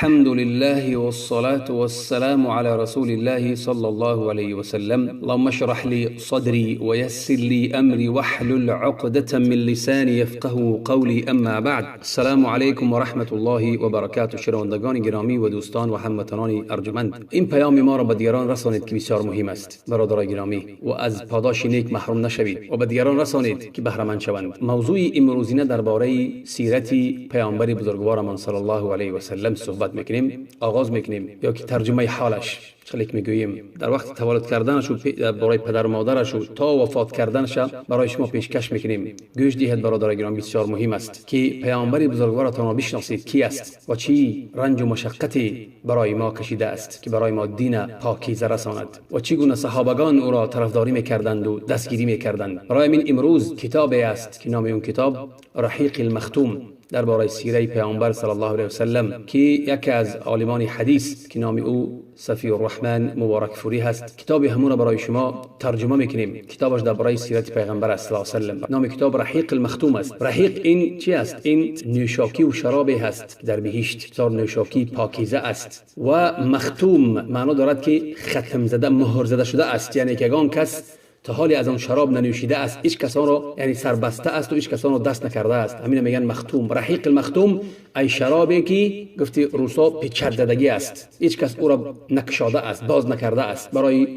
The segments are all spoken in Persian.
الحمد لله والصلاة والسلام على رسول الله صلى الله عليه وسلم. اللهم اشرح لي صدري ويسر لي أمري واحلل عقدة من لساني يفقه قولي. اما بعد، السلام علیکم و رحمت الله و برکاته. شنوندگان گرامی و دوستان و هموطنان ارجمند، این پیام ما را به دیگران رسانید که بسیار مهم است. برادرای گرامی، و از پاداش نیک محروم نشوید و به دیگران رسانید که بهره مند شوند. موضوع امروزینه درباره سیرت پیامبر بزرگوارمان صلی الله علیه و سلم صحبت میکنیم، آغاز میکنیم یا که ترجمه حالش خلیک میگوییم. در وقت تولد کردنش و برای پدر و مادرش و تا وفات کردنش برای شما پیشکش میکنیم. گوش دهید برادران گرامی، بسیار مهم است که پیامبر بزرگوارتان را بشناسید کی است و چی رنج و مشقتی برای ما کشیده است که برای ما دین پاکیزه رساند و چگونه صحابگان او را طرفداری میکردند و دستگیری میکردند. برای من امروز کتابی است که نام اون کتاب رحیق المختوم درباره سیره پیامبر صلی الله علیه و سلم که یکی از عالمان حدیث که نام او صفی الرحمن مبارکفوری هست، کتابی همون برای شما ترجمه میکنیم. کتابش درباره سیرت پیغمبر صلی الله علیه و سلم. نام کتاب رحیق المختوم است. رحیق این چی است؟ این نوشاکی و شرابی هست در بهشت، بسیار نوشاکی پاکیزه است. و مختوم معنا دارد که ختم زده، مهر زده شده است، یعنی که اگان کس تا حالی از آن شراب ننوشیده است، هیچ کسان را یعنی سربسته است و هیچ کسان را دست نکرده است. همین میگن مختوم. رحیق المختوم ای شرابی که گفتی روسا پیچر زدگی است، هیچ کس او را نکشاده است، باز نکرده است، برای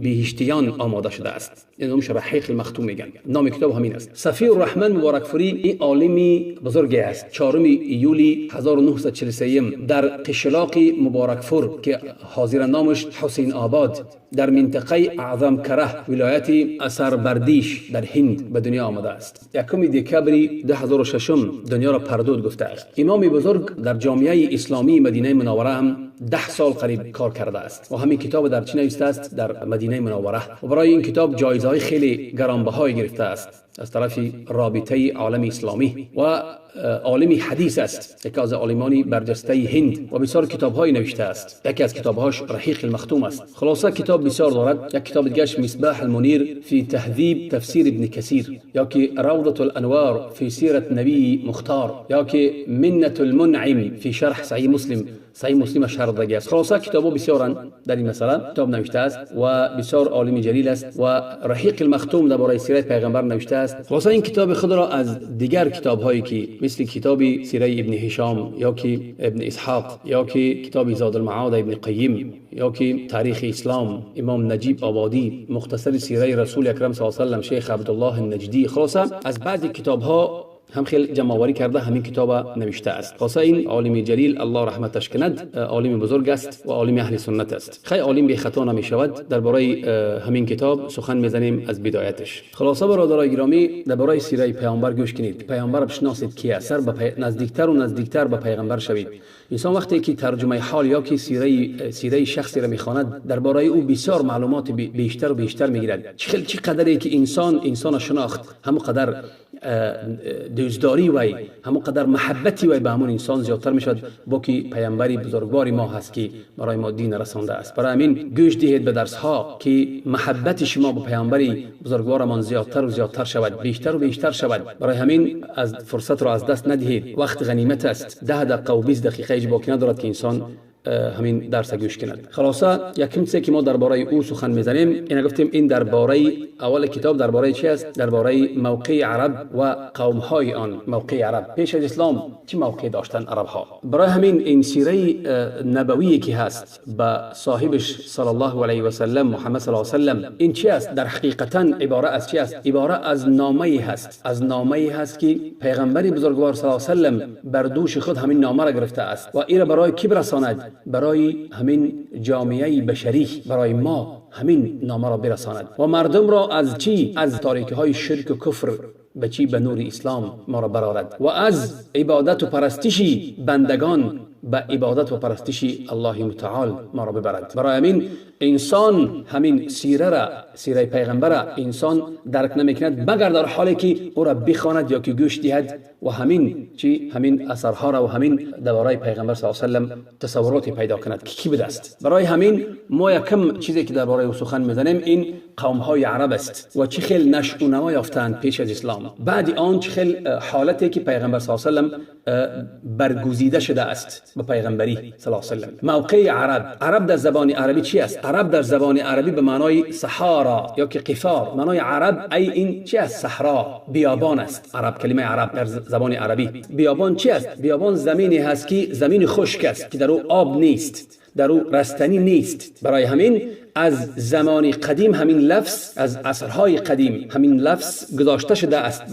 بهشتیان آماده شده است. این نامش رحیق المختوم میگن. نام کتاب همین است. صفی الرحمن مبارکفوری این عالمی بزرگی است. 4 ایولی 1943 در قشلاق مبارکفور که حاضر نامش حسین آباد در منطقه اعظم کره ولایت اثربردیش در هند به دنیا آمده است. 1 دکبر 2006 دنیا را پردود گفته است. امام بزرگ در جامعه اسلامی مدینه منوره هم 10 سال قریب کار کرده است و همین کتاب در چین نوشته است در مدینه منوره و برای این کتاب جایزه‌های خیلی گرانبهای گرفته است از طرف رابطه عالم اسلامی و عالمی حدیث است، یکی از عالمان برجسته هند و بسیار کتاب‌های نوشته است. یکی از کتاب‌هاش رحیق المختوم است. خلاصه کتاب بسیار دارد. یک کتاب دیگه مصباح المنیر فی تهذیب تفسیر ابن کثیر، یا که روضة الانوار فی سیرت نبی مختار، یا که منة المنعم فی شرح صحیح مسلم. صحیح مسلم شرح داده است. خلاصه کتابو بسیارن در این مسئله کتاب نوشته است و بسیار عالم جلیل است و رحیق المختوم درباره سیرت پیغمبر نوشته است. خلاصه این کتاب خود را از دیگر کتاب‌هایی که مثل کتاب سیره ابن هشام یا که ابن اسحاق یا که کتاب زاد المعاد ابن قیم یا که تاریخ اسلام امام نجیب آبادی، مختصر سیره رسول اکرم صلی الله علیه و سلم شیخ عبدالله النجدی، خلاصه از بعضی کتاب‌ها هم خیلی جمع‌آوری کرده همین کتاب نوشته است. خاصه این عالم جلیل الله رحمتش کند، عالم بزرگ است و عالم اهل سنت است. خیلی عالم بی خطا نمی‌شود. درباره همین کتاب سخن می‌زنیم از بدایتش. خلاصه برادرای گرامی، درباره سیره پیامبر گوش کنید. پیامبر بشناسید کی است. نزدیکتر و نزدیکتر به پیغمبر شوید. انسان وقتی که ترجمه حال یا که سیره شخصی را می‌خواند، درباره او بسیار معلومات بیشتر و بیشتر می‌گیرد. چه قدری که انسان شناخت، همون قدر دوستداری وی، همون قدر محبتی وی به همون انسان زیادتر میشد. با که پیامبری بزرگواری ما هست که برای ما دین رسانده است. برای همین گوش دهید به درس ها که محبت شما به پیامبری بزرگوارمان زیادتر و زیادتر شود، بیشتر و بیشتر شود. برای همین از فرصت را از دست ندهید. وقت غنیمت است. 10 دقیقه و 20 دقیقه اجبا باقی ندارد که انسان همین درس گوش کند. خلاصه یکم چیزی که ما درباره او سخن میزنیم، اینا گفتیم این درباره اول کتاب درباره چی است؟ درباره موقع عرب و قوم های آن. موقع عرب پیش از اسلام چه موقع داشتن عرب ها؟ برای همین این سیره نبوی که هست با صاحبش صلی الله علیه و سلم محمد صلی الله علیه و سلم، این چی است؟ در حقیقتا عباره از چی است؟ عباره از نامه هست. از نامه هست که پیغمبر بزرگوار صلی الله علیه و سلم بر دوش خود همین نامه را گرفته است و این برای کی برساند؟ برای همین جامعه بشری، برای ما همین نامه را برساند و مردم را از چی؟ از تاریکی های شرک و کفر به چی؟ به نور اسلام ما را برآورد و از عبادت و پرستشی بندگان به عبادت و پرستشی الله متعال ما را ببرد. برای همین انسان همین سیره پیغمبر انسان درک نمیکند مگر در حالی که او را بخواند یا که گوش دهد و همین همین اثرها را و همین درباره پیغمبر صلی الله علیه و سلم تصوراتی پیدا کند که کی بوده است. برای همین ما یکم چیزی که درباره او سخن میزنیم این قوم های عرب است و چه خیلی نشأ و نما یافتند پیش از اسلام. بعد آن چه خیلی حالتی که پیغمبر صلی الله علیه و سلم برگزیده شده است به پیغمبری صلی الله علیه و سلم. موقع عرب در زبان عربی چی است؟ عرب در زبان عربی به معنای صحارا یا که قفار. معنای عرب این چی است؟ صحرا، بیابان است. عرب، کلمه عرب در زبان عربی. بیابان چی است؟ بیابان زمینی هست که زمین خشک است که در او آب نیست، در او رستنی نیست. برای همین از زمان قدیم همین لفظ، از عصرهای قدیم همین لفظ گذاشته شده است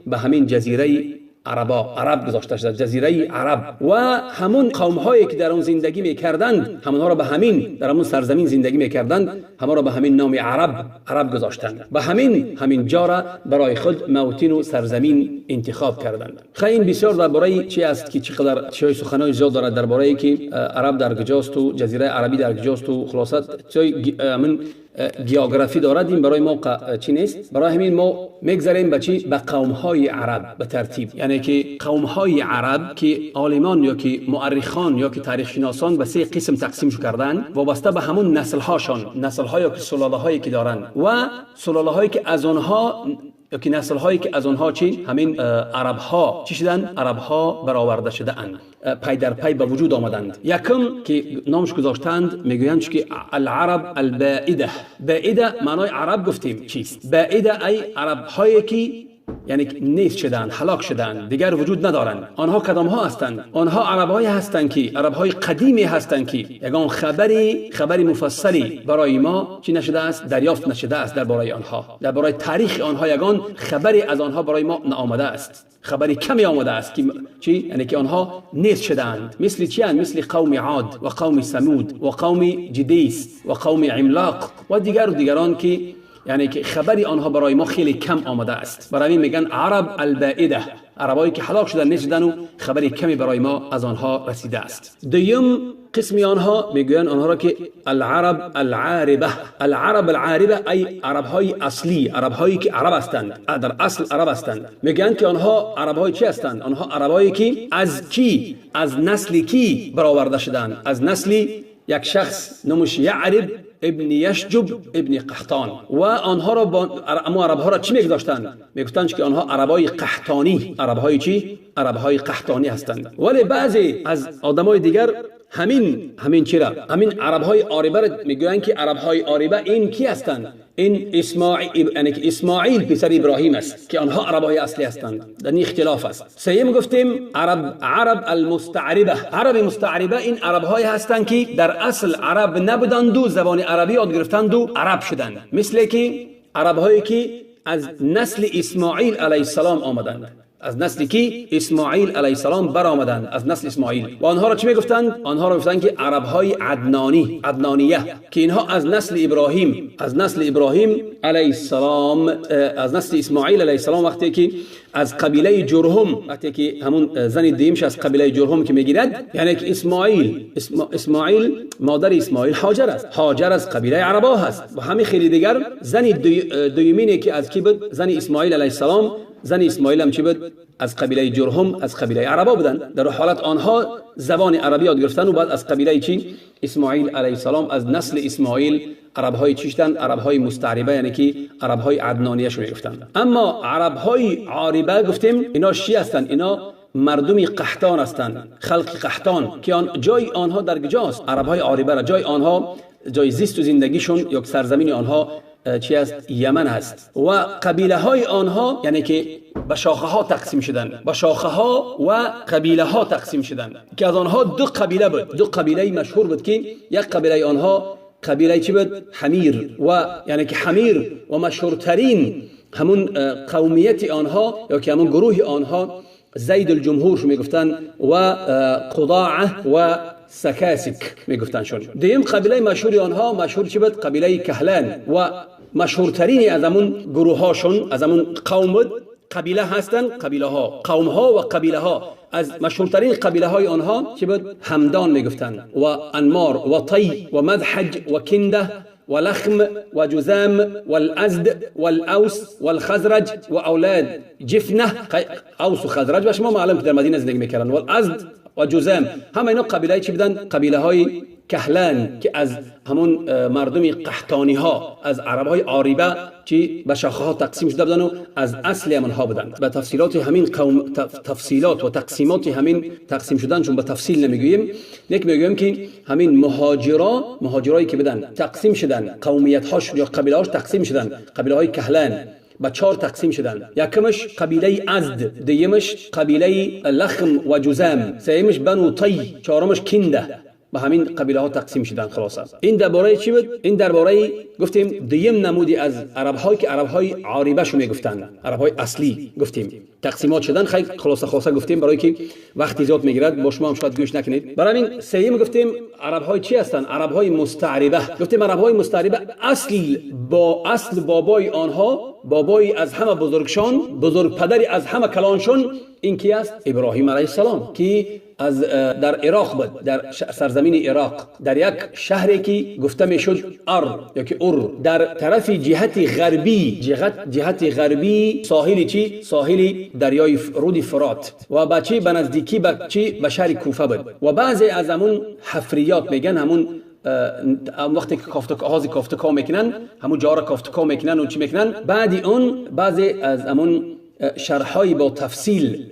به همین جزیره عرب گذاشته شده، جزیره عرب. و همون قوم هایی که در اون زندگی میکردند، همونها را به همین در همون سرزمین زندگی میکردند، همه را به همین نام عرب گذاشتند. به همین جا را برای خود موطن و سرزمین انتخاب کردند. خیلی بسیار درباره چی است که چقدر چای سخنای زیاد دارد درباره که عرب در کجاست و جزیره عربی در کجاست و خلاصت چای من گیوگرافی دارد. این برای ما چی نیست. برای همین ما میگذاریم به قوم های عرب به ترتیب. یعنی که قوم های عرب که عالمان یا که مورخان یا که تاریخ شناسان به 3 قسم تقسیم کردن وابسته به همون نسل هاشون، نسل ها یا که سلاله هایی که دارن و سلاله هایی که از آنها یا که نسل هایی که از آنها چی همین عرب ها چی شدن؟ عرب ها برآورده شده اند، پی در پی به وجود آمدند. یکم که نامش گذاشتند میگویند که العرب البائده. بائده معنای عرب گفتیم چیست؟ بائده ای عرب هایی که یعنی نیست شدند، هلاک شدند، دیگر وجود ندارند. آنها کدام ها هستند؟ آنها عربایی هستند که عربهای قدیمی هستند که یگان خبری مفصلی برای ما چی نشده است، دریافت نشده است درباره آنها. درباره تاریخ آنها یگان خبری از آنها برای ما نآمده است، خبری کمی آمده است که چی یعنی که آنها نیست شدند. مثل چی اند؟ مثل قوم عاد و قوم ثمود و قوم جدیس و قوم عملاق و دیگران که یعنی که خبری آنها برای ما خیلی کم آمده است. برای این میگن عرب البائده، عربایی که هلاک شدن نیستن و خبری کمی برای ما از آنها رسیده است. دوم قسمی آنها میگویند آنها را که العرب العاربه. العرب العاربه ای عربهای اصلی، عربهایی که عرب هستند، در اصل عرب هستند. میگویند که آنها عربهای چی هستند؟ آنها عربایی که از نسل کی برآورده شدند؟ از نسل یک شخص نامش یعرب ابن یشجب ابن قحطان. و آنها را اما عرب ها را چی میگذاشتند؟ میگفتند که آنها عربای قحطانی، عربهای چی؟ عربهای قحطانی هستند. ولی بعضی از آدمای دیگر همین چرا همین عربهای عاربه را میگویند که عربهای عاربه این کی هستند؟ این اسماعیل، یعنی که اسماعیل پسر ابراهیم است که آنها عربهای اصلی هستند. در این اختلاف است. سوم گفتیم عرب المستعربه. عرب مستعربه این عربهای هستند که در اصل عرب نبودند و زبان عربی یاد گرفتند و عرب شدند. مثل که عربهایی که از نسل اسماعیل علیه السلام آمدند، از نسلی که اسماعیل علیه السلام برآمدند، از نسل اسماعیل. و آنها را چی میگفتند؟ آنها را میگفتند که عربهای عدنانیه که اینها از نسل ابراهیم علیه السلام، از نسل اسماعیل علیه السلام، وقتی که از قبیله جرهم، وقتی که همون زن دیمش از قبیله جرهم که میگیرد، یعنی که اسماعیل مادر اسماعیل هاجر است. هاجر از قبیله عربا هست. و همین خیلی دیگر زن دویمینی که از کی بود؟ زن اسماعیل علیه السلام. زن اسماعیل هم چی بود؟ از قبیله جرهم، از قبیله عربا بودند. در حالت آنها زبان عربی یاد گرفتن و بعد از قبیله چی؟ اسماعیل علیه السلام، از نسل اسماعیل عربهای چیشتند؟ عربهای مستعربه، یعنی که عربهای عدنانیه شو میگفتند. اما عربهای عاربه گفتیم اینا چی هستند؟ اینا مردمی قحطان هستند، خلق قحطان که جای آنها در کجاست؟ عربهای عاربه را جای آنها، جای زیست و زندگیشون یا سرزمین آنها چی است؟ یمن هست. و قبیله های آنها یعنی که به شاخه ها تقسیم شدن، به شاخه ها و قبیله ها تقسیم شدن که از آنها دو قبیله بود، دو قبیله مشهور بود که یک قبیله آنها قبیله چی بود؟ حمیر. و یعنی که حمیر و مشهورترین همون قومیت آنها یا که همون گروه آنها زید الجمهور شو میگفتن و قضاعه و سکاسک میگفتنشون. دیم قبیله مشهور آنها مشهور چی بود؟ قبیله کهلان. و مشهورترین از همون گروه هاشون، از همون قوم بود. قبیله هستن، قبیله ها، قوم ها و قبیله ها. از مشهورترین قبیله های آنها چی بود؟ همدان میگفتن و انمار و طی و مدحج و کنده و لخم و جزام والازد والاوس والخزرج و اولاد جفنه. اوس و خزرج باشه ما معلوم که در مدینه زندگی میکردن. والازد و جزام همه اینا قبیله چی بودن؟ قبیله های کهلان که از همون مردم قحطانی ها، از عرب های عاریبه که به شاخه ها تقسیم شده بودن و از اصل یمن ها بودن. به تفصیلات همین قوم، تفصیلات و تقسیمات همین تقسیم شدن چون به تفصیل نمیگوییم، لیکن میگویم که همین مهاجرایی که بدن تقسیم شدن، قومیت هاش یا قبیله هاش تقسیم شدن. قبیله های کهلان به 4 تقسیم شدن. یکمش قبیله ازد، دویمش قبیله لخم و جزام، سومش بنو طی، چهارمش کنده. به همین قبیله ها تقسیم شدن. خلاصه این درباره چی بود؟ این درباره گفتیم دویم نمودی از عرب های که عرب های عاریبه شو میگفتن، عرب های اصلی گفتیم تقسیمات شدن. خیلی خلاصه گفتیم برای که وقتی زیاد میگیرد با شما هم شاید گوش نکنید. برای همین سوم گفتیم عرب های چی هستن؟ عرب های مستعربه. گفتیم عرب های مستعربه اصل بابای آنها، بابای از همه بزرگشان، بزرگ پدری از همه کلانشون این کی است؟ ابراهیم علیه السلام که از در عراق بود، در سرزمین عراق، در یک شهری که گفته میشد یا که در طرف جهت غربی ساحل چی؟ ساحل دریای رود فرات و بچی به نزدیکی به شهر کوفه بود. و بعضی از همون حفریات میگن همون وقتی که کافتکا میکنن، همون جا را کافتکا میکنن و چی میکنن، بعدی اون بعضی از همون شرحای با تفصیل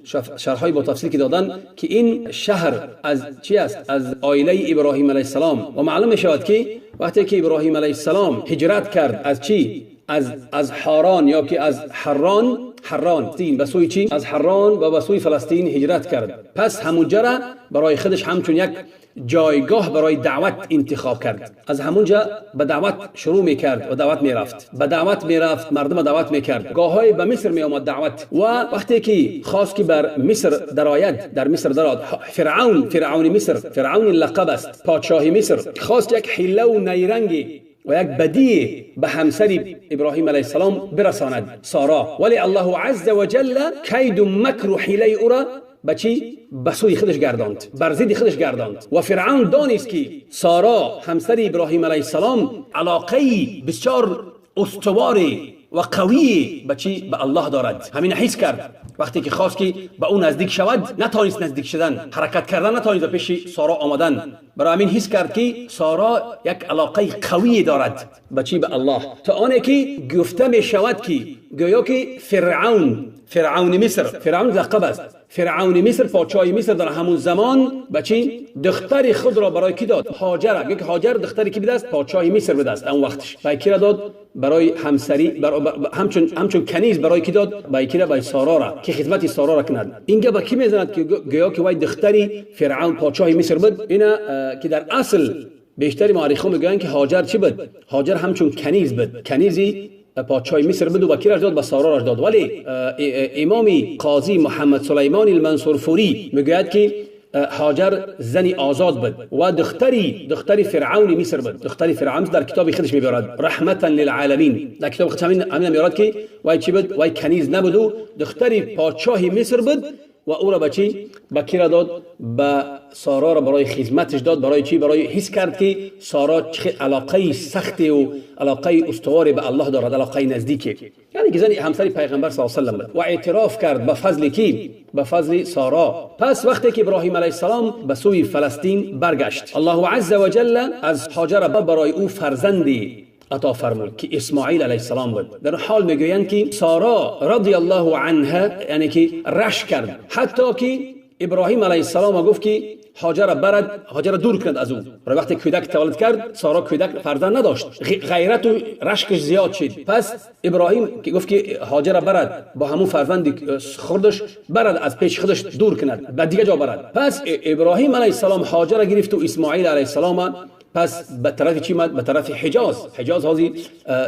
که دادن که این شهر از چی است؟ از عائله ابراهیم علیه السلام. و معلوم می شود که وقتی که ابراهیم علیه السلام هجرت کرد از چی؟ از حران یا که از حران به سوی چی؟ از حران و به سوی فلسطین هجرت کرد. پس همونجا را برای خودش همچون یک جایگاه برای دعوت انتخاب کرد. از همونجا به دعوت شروع میکرد و دعوت میرفت، مردم دعوت میکرد. گاهی به مصر می آمد دعوت. و وقتی که خواست که بر مصر درآید، در مصر درآد، فرعون مصر، فرعون لقب است، پادشاه مصر، خواست یک حیله و نیرنگی و یک بدی به همسر ابراهیم علیه السلام برساند، سارا. ولی الله عز و جل کید و مکر و حیله او را بچی بسوی خودش گرداند، بر ضد خودش گرداند. و فرعون دانست که سارا همسر ابراهیم علیه السلام علاقه بسیار استواری و قوی به الله دارد. همین حس کرد. وقتی که خواست که به اون نزدیک شود، نتوانست نزدیک شدن، حرکت کردن نتوانست پیش سارا آمدن. برای همین حس کرد که سارا یک علاقه قوی دارد به الله، تا آنه که گفته می شود که گویا که فرعون مصر، فرعون لقب است، فرعون مصر، پادشاه مصر در همون زمان دختر خود را برای کی داد؟ هاجر. یک هاجر دختری کی بوده است؟ پادشاه مصر بوده است اون وقتش. برای کی را داد؟ برای همسری، همچون کنیز برای کی داد؟ برای سارا را که خدمت سارا را کند. اینجا با کی میزند که گویا که وای دختری فرعون پادشاه مصر بود؟ اینا که در اصل بیشتر مورخان میگن که هاجر چی بود؟ هاجر همچون کنیز بود، کنیزی پادشاه مصر بود و کی را داد؟ به سارا را داد. ولی امام قاضی محمد سلیمان المنصورفوری میگوید که هاجر زنی آزاد بود و دختری فرعون مصر بود. دختری فرعون در کتاب خودش میبرد رحمتا للعالمین، در کتاب خودش همین میبرد که وای چی بود؟ وای کنیز نبود و دختری پادشاه مصر بود و او را به کی را داد؟ به سارا را برای خدمتش داد. برای چی؟ برای حس کرد که سارا چه علاقه سختی و علاقه استواری به الله دارد، علاقه نزدیکی، یعنی که زن همسر پیغمبر صلی الله علیه و سلم. و اعتراف کرد به فضل کی؟ به فضل سارا. پس وقتی که ابراهیم علیه السلام به سوی فلسطین برگشت، الله عز و جل از هاجر برای او فرزندی عطا فرمود که اسماعیل علیه السلام بود. در حال میگویند که سارا رضی الله عنها یعنی که رشک کرد، حتی که ابراهیم علیه السلام گفت که هاجر دور کند از او. وقتی کودک تولد کرد، سارا کودک فرزند نداشت، غیرت و رشکش زیاد شد. پس ابراهیم که گفت که هاجر برد با همون فرزند خودش برد از پیش خودش دور کند، بعد دیگه جا برد. پس ابراهیم علیه السلام هاجر گرفت و اسماعیل علیه السلام پس به طرف چی مد؟ به طرف حجاز هازی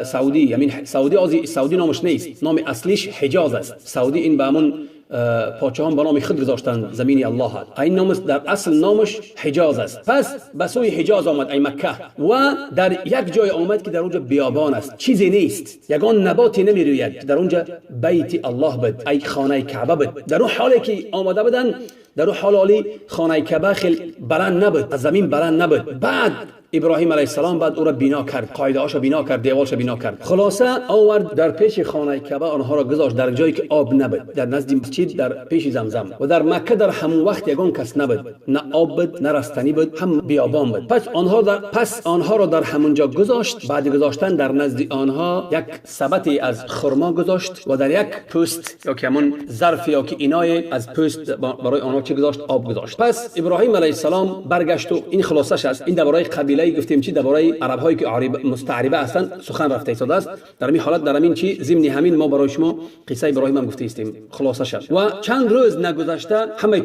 سعودی، یعنی سعودی نامش نیست، نام اصلیش حجاز است. سعودی این به همون پادشاهان به نام خود گذاشتن زمین الله. این نام در اصل نامش حجاز است. پس به سوی حجاز آمد، ای مکه، و در یک جای آمد که در اونجا بیابان است، چیزی نیست، یگان نباتی نمیروید. در اونجا بیت الله بود، ای خانه کعبه بود. در اون حالی که آمده بودن در اون حال عالی خانه کعبه خیلی بلند نبود، از زمین بلند نبود. بعد ابراهیم علیه السلام بعد او را بنا کرد، قاعده هاشو بنا کرد، دیوارشو بنا کرد. خلاصه آورد در پیش خانه کعبه آنها را گذاشت در جایی که آب نبود، در نزد مسجد در پیش زمزم. و در مکه در همون وقت یگان کس نبود، نه آب بود نه رستنی بود، هم بیابان بود. پس آنها را در همونجا گذاشت. بعد گذاشتن در نزد آنها یک سبتی از خرما گذاشت و در یک پوست یا که همون ظرف یا که اینای از پوست برای آنها چه گذاشت؟ آب گذاشت. پس ابراهیم علیه السلام برگشت و این خلاصش است. این درباره قبیله گفتیم چی؟ درباره عرب هایی که مستعربه هستند سخن رفته ایستاده است. در این حالت در همین چی ضمن همین ما برای شما قصه ابراهیم هم گفته استیم خلاصش است. و چند روز نگذشته همه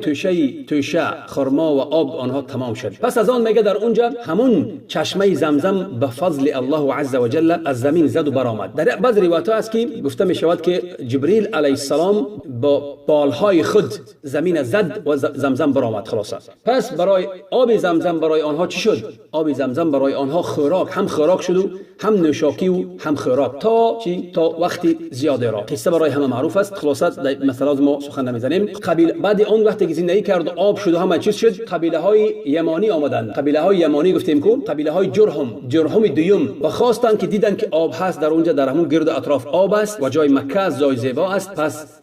توشه خرما و آب آنها تمام شد. پس از آن میگه در اونجا همون چشمه زمزم به فضل الله عز و جل از زمین زد و برآمد. در بعض روایات است که گفته می شود که جبریل علیه السلام با بالهای خود زمین زد و زمزم برآمد. خلاصه پس برای آب زمزم برای آنها چی شد؟ آب زمزم برای آنها خوراک، هم خوراک شد و هم نوشاکی و هم خوراک تا وقتی زیاده را. قصه برای همه معروف است. خلاصه مثلا ما سخن نمیزنیم. قبیله بعد اون وقتی که زندگی کرد و آب شد و همه چیز شد، قبیله های یمانی آمدند. قبیله های یمانی گفتیم کو قبیله های جرهم دویم و خواستند که دیدن که آب هست در اونجا، در همون گرد اطراف آب است و جای مکه جای زیبا است. پس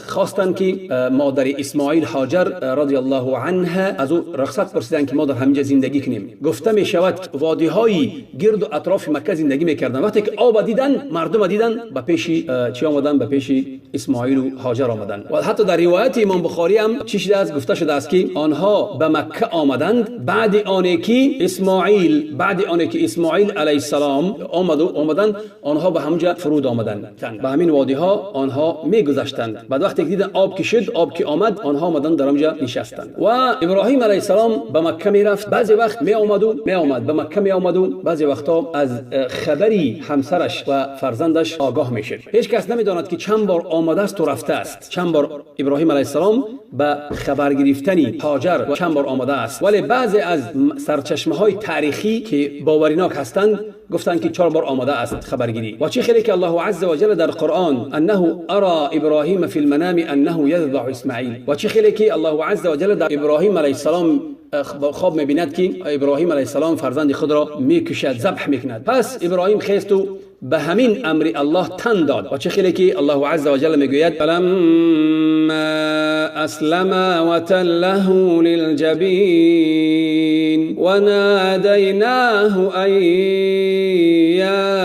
خواستن که مادر اسماعیل هاجر رضی الله عنها از او رخصت پرسیدن که ما در همینجا زندگی کنیم. گفته می شود وادی های گرد و اطراف مکه زندگی میکردن. وقتی که آب دیدن، مردم دیدن، به پیش چی آمدن؟ به پیش اسماعیل و هاجر آمدن. و حتی در روایت امام بخاری هم چی شده است؟ گفته شده است که آنها به مکه آمدند بعد آنی که اسماعیل علیه السلام آمدند، آنها به همونجا فرود آمدند. به همین وادی ها آنها میگذشتند. بعد وقتی دیدن آب که شد، آب که آمد، آنها آمدن در آنجا نشستند. و ابراهیم علیه السلام به مکه میرفت، بعضی وقت می آمد به مکه می آمد و بعضی وقتا از خبری همسرش و فرزندش آگاه میشد. هیچ کس نمیداند که چند بار آمده است و رفته است. چند بار ابراهیم علیه السلام به خبر گرفتنی هاجر و چند بار آمده است. ولی بعضی از سرچشمه های تاریخی که باوریناک هستند گفتند که 4 بار آمده است خبرگیری. و چه خیلی که الله عز و جل در قرآن انه ارى ابراهیم فی المنام انه یذبح اسماعیل، و چه خیلی که الله عز و جل در ابراهیم علیه السلام خواب می‌بیند که ابراهیم علیه السلام فرزند خود را میکشد، ذبح میکند. پس ابراهیم خیست و به همین امر الله تن داد. و چه خیلی که الله عز و جل میگوید فلما اسلم وتله للجبین ونادیناه ای یا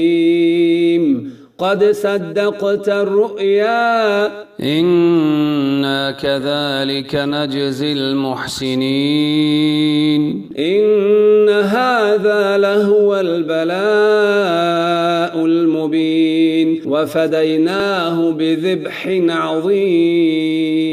ابراهیم قد صدقت الرؤيا إنا كذلك نجزي المحسنين إن هذا لهو البلاء المبين وفديناه بذبح عظيم.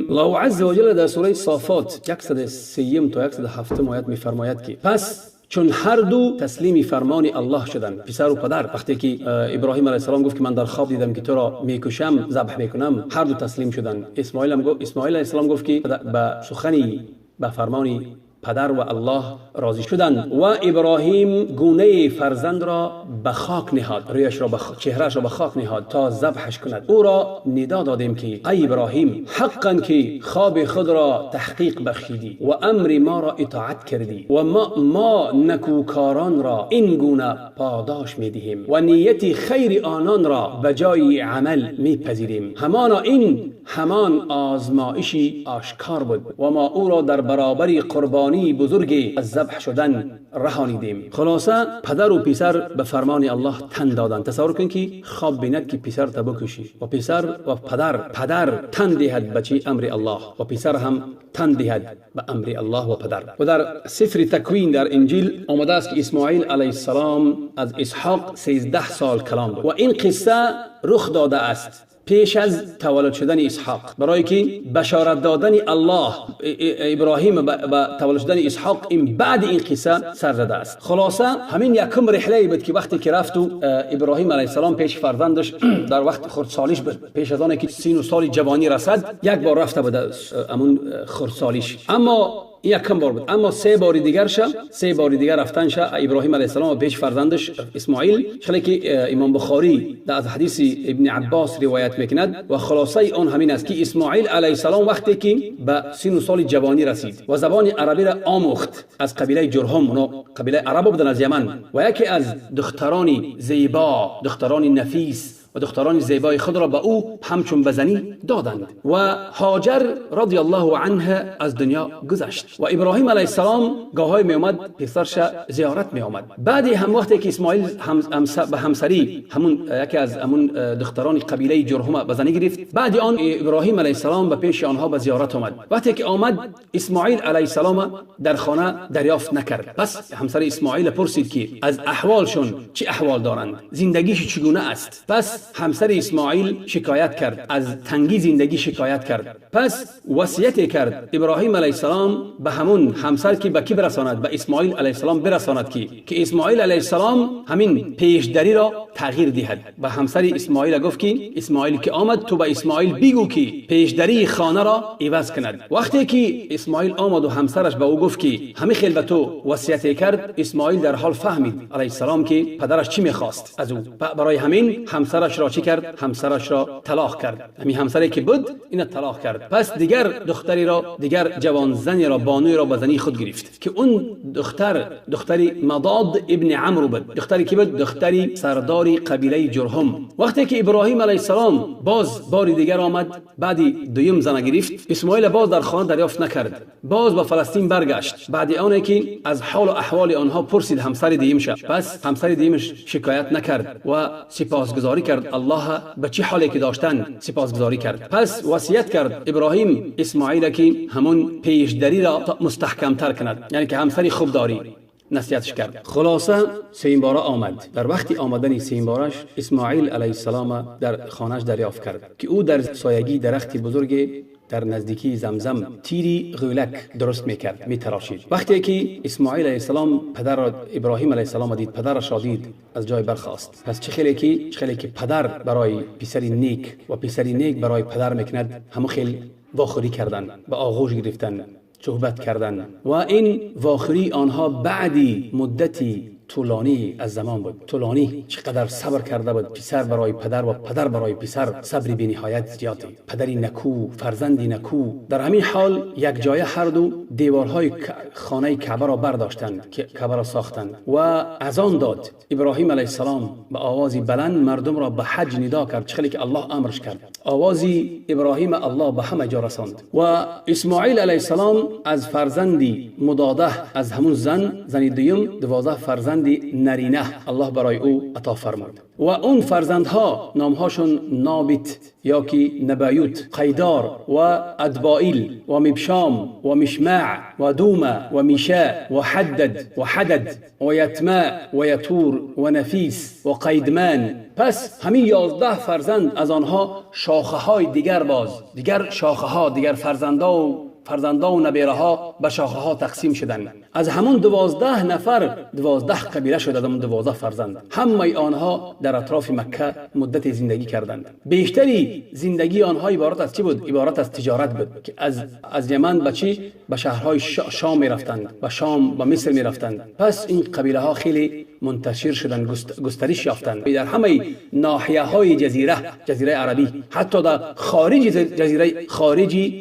الله عز وجل در سوره صافات 103 تا 107 آیت می‌فرماید که پس چون هر دو تسلیم فرمان الله شدند، پسر و پدر، وقتی که ابراهیم علیه السلام گفت که من در خواب دیدم که تو را میکشم، ذبح میکنم، هر دو تسلیم شدند. اسماعیل علیه السلام گفت که به سخنی به فرمانی پدر و الله راضی شدند و ابراهیم گونه فرزند را به خاک نهاد، رویش را چهرهش را به خاک نهاد تا ذبحش کند. او را ندا دادیم که ای ابراهیم حقا که خواب خود را تحقیق بخشیدی و امر ما را اطاعت کردی و ما نکوکاران را این گونه پاداش میدهیم و نیت خیر آنان را به جای عمل میپذیریم. همان آزمایشی آشکار بود و ما او را در برابر قربانی بزرگی از ذبح شدن رهانیدیم. خلاصه پدر و پسر به فرمان الله تن دادند. تصور کن که خواب بیند که پسر تا بکشی و پسر و پدر تن دهد به امر الله و پسر هم تن دهد به امر الله و پدر. و در سفر تکوین در انجیل آمده است که اسماعیل علیه السلام از اسحاق 13 سال کلام بود و این قصه رخ داده است پیش از تولد شدن اسحاق، برای که بشارت دادن الله ابراهیم به تولد شدن اسحاق این بعد این قصه سر زده است. خلاصه همین یکم رحله بود که وقتی که رفت و ابراهیم علیه السلام پیش فرزندش در وقت خردسالیش بود، پیش از آنکه سین و سال جوانی رسد یک بار رفته بود همون خردسالیش. اما این یکم بار بود، اما 3 بار دیگر رفتنش ابراهیم علیه السلام و پیش فرزندش اسماعیل. خیلی که امام بخاری در از حدیث ابن عباس روایت میکند و خلاصه اون همین است که اسماعیل علیه السلام وقتی که به سن و سال جوانی رسید و زبان عربی را آموخت از قبیله جرهم، اونا قبیله عرب بودن از یمن، و یکی از دختران زیبا، دختران نفیس و دختران زیبای خود را به او همچون بزنی دادند و هاجر رضی الله عنها از دنیا گذشت و ابراهیم علیه السلام گاهی می اومد پسرش زیارت می آمد. بعدی هم وقتی که اسماعیل به همسری همون یکی از همون دختران قبیله جرهم بزنی گرفت، بعد آن ابراهیم علیه السلام به پیش آنها به زیارت آمد. وقتی که آمد اسماعیل علیه السلام در خانه دریافت نکرد. بس همسر اسماعیل پرسید که از احوالشون چه احوال دارند، زندگیش چگونه است. پس همسر اسماعیل شکایت کرد، از تنگی زندگی شکایت کرد. پس وصیت کرد ابراهیم علیه السلام به همون همسر که به کی برساند، به اسماعیل علیه السلام برساند که اسماعیل علیه السلام همین پیشدری را تغییر دهد. به همسر اسماعیل گفت که اسماعیل که آمد تو به اسماعیل بگو که پیشدری خانه را عوض کند. وقتی که اسماعیل آمد و همسرش به او گفت که همه خیل به تو وصیت کرد، اسماعیل در حال فهمید علیه السلام که پدرش چی میخواست از او، برای همین همسرش را چی کرد؟ همسرش را طلاق کرد. همین همسری که بود این طلاق کرد. پس دیگر دختری را، دیگر جوان زنی را، بانوی را به زنی خود گرفت که اون دختری مضاد ابن عمرو بود. دختری که بود دختری سرداری قبیله جرهم. وقتی که ابراهیم علیه السلام باز بار دیگر آمد، بعدی دویم زن گرفت، اسماعیل باز در خانه دریافت نکرد، باز به فلسطین برگشت. بعد آنه که از حال و احوال آنها پرسید همسر دیم شد، پس همسر دیمش شکایت نکرد و سپاسگزاری کرد، الله به چه حالی که داشتن سپاسگزاری کرد. پس وصیت کرد ابراهیم اسماعیل که همون پیشدری را مستحکم تر کند، یعنی که همسری خوب داری، نصیحتش کرد. خلاصه 3 باره آمد. در وقتی آمدن 3 بارش اسماعیل علیه السلام در خانهش دریافت کرد که او در سایگی درختی بزرگ در نزدیکی زمزم تیری غولک درست میکرد، میتراشید. وقتی که اسماعیل علیه السلام ابراهیم علیه السلام دید، پدرش را دید، از جای برخاست. پس چه خیلی که پدر برای پسری نیک و پسری نیک برای پدر میکند، همه خیلی واخوری کردن، به آغوش گرفتن، صحبت کردن و این واخوری آنها بعدی مدتی طولانی از زمان بود. طولانی چقدر صبر کرده بود پسر برای پدر و پدر برای پسر، صبری بی نهایت زیاده. پدری نکو، فرزندی نکو. در همین حال یک جای هر دو دیوارهای خانه کعبه را برداشتند، کعبه را ساختند و اذان داد. ابراهیم علیه السلام با آوازی بلند مردم را به حج ندا کرد، چخلی که الله امرش کرد. آوازی ابراهیم الله به همه جا رساند و اسماعیل علیه السلام از فرزندی مداده از همون زن دویم 12 فرزند نرینه الله برای او عطا فرمود و اون فرزندها نامهاشون نابت یا که نبایوت، قیدار و ادبائیل و مبشام و مشمع و دومه و میشه و حدد و یتمع و یطور و نفیس و قیدمان. پس همین 11 فرزند از آنها شاخه های دیگر شاخه ها، دیگر فرزندان و نبیره ها به شاخه ها تقسیم شدند. از همون 12 نفر 12 قبیله شد، از همون 12 فرزند. همه آنها در اطراف مکه مدت زندگی کردند. بیشتری زندگی آنها عبارت از چی بود؟ عبارت از تجارت بود که از یمن به شهرهای شام میرفتند، به شام، به مصر میرفتند. پس این قبیله ها خیلی منتشر شدند، گسترش یافتند در همه ناحیه های جزیره عربی، حتی در خارج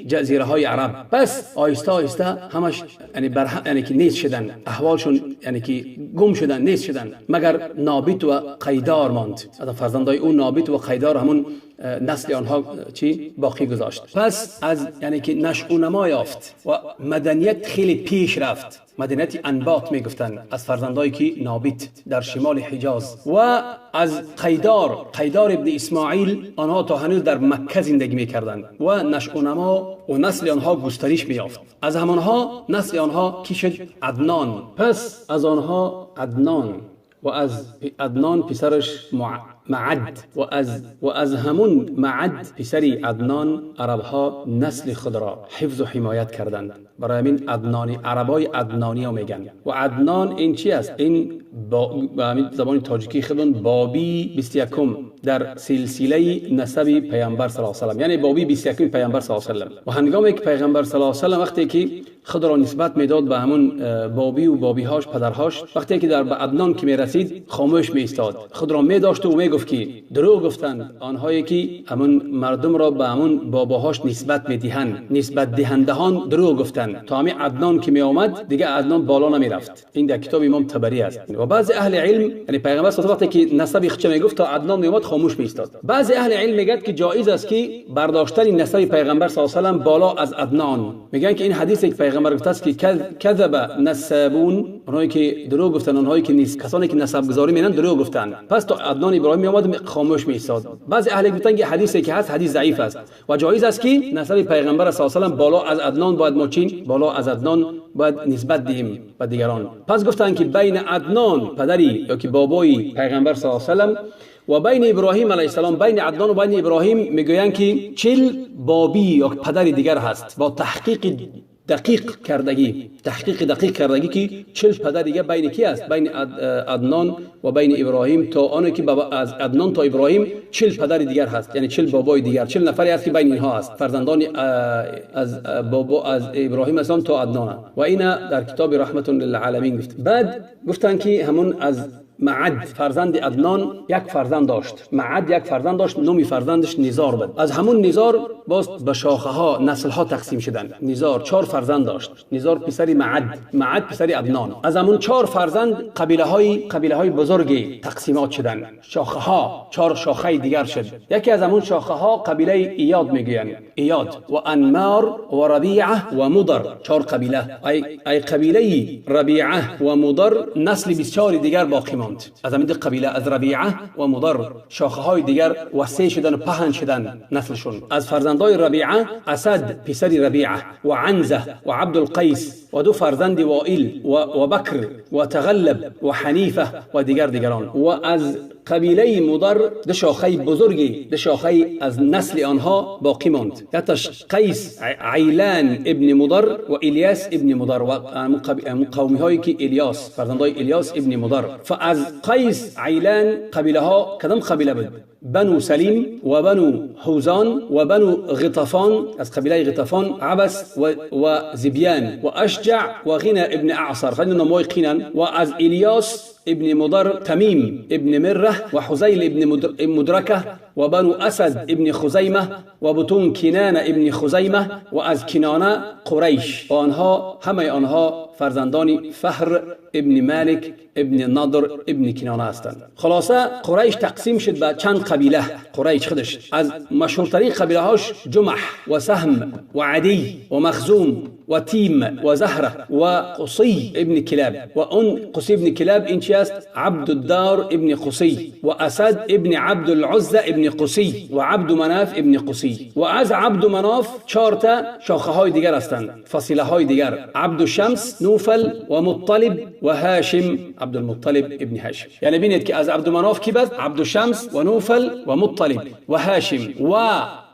جزیره های عرب. پس آیسته آیسته همش یعنی که نیست شدن، احوالشون یعنی که گم شدن، نیست شدن، مگر نابت و قیدار ماند. از فرزندای اون نابت و قیدار همون نسل آنها باقی گذاشت. پس از یعنی که نشأ و نما یافت و مدنیت خیلی پیش رفت. مدینه انباط میگفتن از فرزندایی که نابت در شمال حجاز و از قیدار ابن اسماعیل، آنها تا هنوز در مکه زندگی میکردند و نشأ و نما و نسل آنها گسترش میافت. از همانها نسل آنها کی شد؟ عدنان. پس از آنها عدنان و از عدنان پسرش معد و از همون معد پسری عدنان عربها نسل خود را حفظ و حمایت کردند. برای همین عدنانی، عربای عدنانی ها میگن. و عدنان این چی است؟ این با زبان تاجیکی خودن بابی 21 در سلسله نسب پیامبر صلی الله علیه و سلم، یعنی بابی 21 پیامبر صلی الله علیه و سلم. و هنگامی که پیغمبر صلی الله علیه و سلم وقتی که خود را نسبت میداد به همون بابی و بابیهاش، پدرهاش، وقتی که در به عدنان که میرسید خاموش میایستاد، خود را میداشت و میگفت که دروغ گفتند آنهایی که همون مردم را به همون باباهاش نسبت میدهند، نسبت دهندگان دروغ گفتند. تا همین عدنان که می آمد دیگه عدنان بالا نمیرفت. این در کتاب امام طبری است. و بعضی اهل علم، یعنی پیغمبر صلی الله علیه و سلم که نسب خودش میگفت تا عدنان می اومد خاموش میایستاد. بعضی اهل علم میگن که جایز است که برداشتن نسب پیغمبر صلی الله علیه و سلم بالا از عدنان. میگن که این حدیثی که پیغمبر گفته است که کذب نسابون، اونایی که دروغ گفتن، اونایی که کسانی که نسب گذاری میکنن دروغ گفتن، پس تا عدنان ابراهیم می اومد خاموش میایستاد. بعضی اهل گفتن که حدیثی که هست حدیث ضعیف است و جایز است که نسب پیغمبر صلی الله علیه و سلم بالا از عدنان باید موچین، بالا از عدنان باید نسبت دهیم به دیگران. پس گفتن که بین عدنان پدری یا که بابای پیغمبر صلی الله علیه و سلم و بین ابراهیم علیه السلام، بین عدنان و بین ابراهیم میگویند که 40 بابی یا پدری دیگر هست. با تحقیق دقیق کردگی که 40 پدر دیگه بین کی است؟ بین عدنان و بین ابراهیم تا آنه که از عدنان تا ابراهیم 40 پدر دیگر هست، یعنی 40 بابای دیگر، 40 نفری است که بین اینها است، فرزندان از بابا از ابراهیم اسلام تا عدنان. و اینا در کتاب رحمت للعالمین گفت. بعد گفتن که همون از معد فرزند عدنان یک فرزند داشت. معد یک فرزند داشت، نومی فرزندش نزار بود. از همون نزار باز به شاخه ها نسل ها تقسیم شدند. نزار 4 فرزند داشت. نزار پسری معد پسری عدنان. از همون 4 فرزند قبیله های بزرگی تقسیمات شدند. شاخه ها 4 شاخه دیگر شد. یکی از همون شاخه ها قبیله ایاد میگویند. ایاد و انمار و ربیعه و مضر، 4 قبیله. ای قبیله ربیعه و مضر نسل بسیار دیگر باقی ماند. از همین قبیله از ربیعه و مضر شاخه های دیگر وسیع شدن و پهن شدن نسلشون. از فرزندای ربیعه اسد پسری ربیعه و عنزه و عبد القیس و 2 فرزند وائل و بکر و تغلب و حنیفه و دیگران. و از قبیله مضر 2 شاخه بزرگی، 2 شاخه از نسل آنها باقی ماند. یکیش قیس عیلان ابن مضر و الیاس ابن مضر و قومی هایی که الیاس فرزندای الیاس ابن مضر. فاز قیس عیلان قبیله ها کدام قبیله بود؟ بنو سلیم و بنو حوزان و بنو غطفان، از قبیله غطفان عبس و زبیان و اشجع و غنا ابن اعصر، خلينا نموي قينا. و از الیاس ابن مضر تمیم ابن مره و حزیل ابن مدرکه و بنو اسد ابن خزیمه و بطون کنانه ابن خزیمه و از کنانه قریش. و همه آنها فرزندان فهر ابن مالک ابن نضر ابن کنانه هستند. خلاصه قریش تقسیم شد به چند قبیله. قریش خودش از مشهورترین قبیله هاش جمح و سهم و عدی و مخزوم و تیم و زهره و قصی ابن کلاب. و اون قصی ابن کلاب این چی است؟ عبد الدار ابن قصی و اسد ابن عبد العزة ابن قصی و عبد مناف ابن قصی. و از عبد مناف 4 تا شاخه های دیگر هستند، فصیله های دیگر: عبد الشمس، نوفل و مطلب و هاشم. عبد المطلب ابن هاشم. یعنی ببینید که از عبد مناف کی بود؟ عبد الشمس و نوفل و مطلب و هاشم. و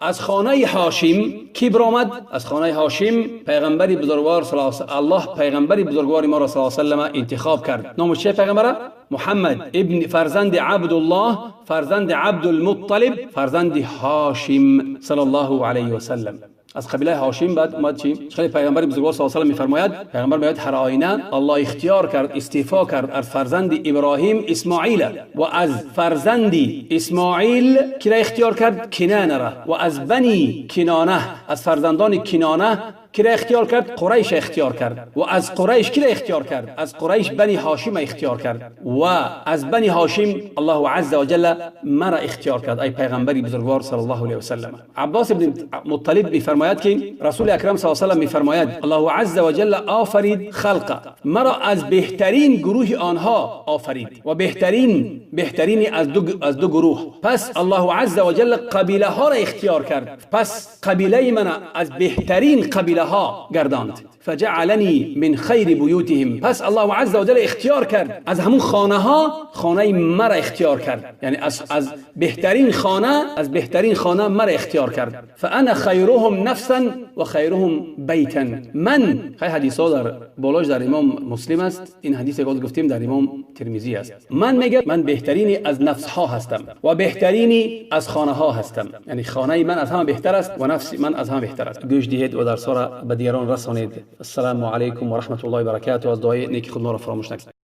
از خانه هاشم کی برآمد؟ از خانه هاشم پیغمبری بزرگوار صلی الله علیه و الله پیغمبری بزرگوار ما را صلی الله علیه و سلم انتخاب کرد. نام چه پیغمبره؟ محمد ابن فرزند عبد الله، فرزند عبد المطلب، فرزند هاشم صلی الله علیه و سلم. از قبیله هاشم بعد اومد چی؟ خیلی پیغمبر بزرگوار صلی الله علیه و سلم میفرماید، پیغمبر میگوید هر آینه الله اختیار کرد، استیفا کرد از فرزند ابراهیم اسماعیل و از فرزند اسماعیل کی را اختیار کرد؟ کنانه را. و از بنی کنانه، از فرزندان کنانه کی را اختیار کرد؟ قریش اختیار کرد. و از قریش کی را اختیار کرد؟ از قریش بنی هاشم اختیار کرد. و از بنی هاشم الله عز و جل مرا اختیار کرد ای پیغمبری بزرگوار صلی الله علیه و سلم. عباس ابن مطلب میفرماید که رسول اکرم صلی الله علیه و سلم میفرماید الله عز و جل آفرید خلق مرا از بهترین گروه آنها آفرید و بهترین از دو گروه. پس الله عز و جل قبیله ها را اختیار کرد. پس قبیله من از بهترین قبیله قبیله ها گرداند. فجعلنی من خیر بیوتهم، پس الله عز و جل اختیار کرد از همون خانه ها خانه مرا اختیار کرد، یعنی از بهترین خانه مرا اختیار کرد. فانا خیرهم نفسا و خیرهم بیتا. من خیلی حدیث ها در بالاش در امام مسلم است، این حدیث گفتیم در امام ترمذی است. من میگه من بهترینی از نفس ها هستم و بهترینی از خانه ها هستم، یعنی خانه من از همه بهتر است و نفس من از همه بهتر است. گوش دهید و درس را به دیگران رسانید. السلام علیکم و رحمت الله و برکاته. از دعای نیکی خود ما را فراموش نکنید.